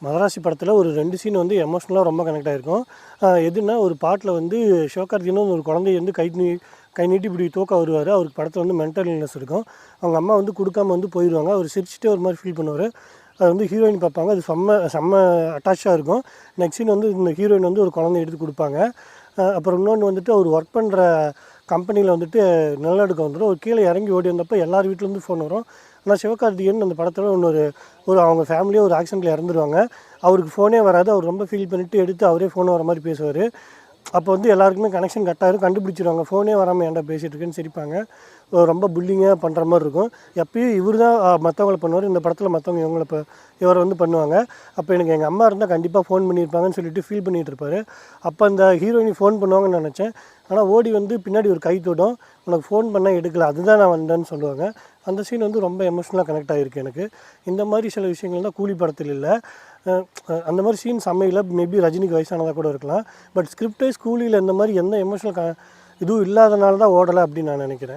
மதராசி படத்தில் ஒரு 2 சீன் வந்து எமோஷ்னலாக ரொம்ப கனெக்ட் ஆகிருக்கும். எதுனா ஒரு பாட்டில் வந்து சிவகார்த்திகேயனும் ஒரு குழந்தைய வந்து கை நீட்டி இப்படி தூக்க வருவார். அவருக்கு படத்தில் வந்து மென்டல் இல்னஸ் இருக்கும். அவங்க அம்மா வந்து கொடுக்காம வந்து போயிடுவாங்க. அவர் சிரிச்சுட்டே ஒரு மாதிரி ஃபீல் பண்ணுவார். அது வந்து ஹீரோயின் பார்ப்பாங்க. அது செம்ம அட்டாச்சாக இருக்கும். நெக்ஸ்ட் சீன் வந்து இந்த ஹீரோயின் வந்து ஒரு குழந்தைய எடுத்து கொடுப்பாங்க. அப்புறம் இன்னொன்று வந்துட்டு அவர் ஒர்க் பண்ணுற கம்பெனியில் வந்துட்டு நிலநடுக்கம் வந்துடும். ஒரு கீழே இறங்கி ஓடி வந்தப்போ எல்லார் வீட்டிலேருந்து ஃபோன் வரும். ஆனால் சிவகார்த்திகேயன் அந்த படத்தில் ஒரு அவங்க ஃபேமிலியே ஒரு ஆக்சிடெண்ட்டில் இறந்துருவாங்க. அவருக்கு ஃபோனே வராது. அவர் ரொம்ப ஃபீல் பண்ணிவிட்டு எடுத்து அவரே ஃபோன் வர மாதிரி பேசுவார். அப்போ வந்து எல்லாருக்குமே கனெக்ஷன் கட்டாயிரும். கண்டுபிடிச்சிருவாங்க. ஃபோனே வராமல் ஏன்டா பேசிகிட்டு இருக்குன்னு சிரிப்பாங்க. ரொம்ப புல்லிங்காக பண்ணுற மாதிரி இருக்கும். எப்பயும் இவர் தான் மற்றவங்கள பண்ணுவார். இந்த படத்தில் மற்றவங்க இவரை வந்து பண்ணுவாங்க. அப்போ எனக்கு எங்கள் அம்மா இருந்தால் கண்டிப்பாக ஃபோன் பண்ணியிருப்பாங்கன்னு சொல்லிட்டு ஃபீல் பண்ணிகிட்டு இருப்பார். அப்போ அந்த ஹீரோயினி ஃபோன் பண்ணுவாங்கன்னு நினச்சேன். ஆனால் ஓடி வந்து பின்னாடி ஒரு கை தொடும். உனக்கு ஃபோன் பண்ணால் எடுக்கல, அதுதான் நான் வந்தேன்னு சொல்லுவாங்க. அந்த சீன் வந்து ரொம்ப எமோஷ்னலாக கனெக்ட் ஆகிருக்கு எனக்கு. இந்த மாதிரி சில விஷயங்கள் தான் கூலி படத்தில் இல்லை. அந்த மாதிரி சீன் சமையல மேபி ரஜினிக்கு வயசானதாக கூட இருக்கலாம். பட் ஸ்கிரிப்ட் வைஸ் கூலியில் இந்த மாதிரி எந்த எமோஷ்னல் இதுவும் இல்லாதனால தான் ஓடலை அப்படின்னு நான் நினைக்கிறேன்.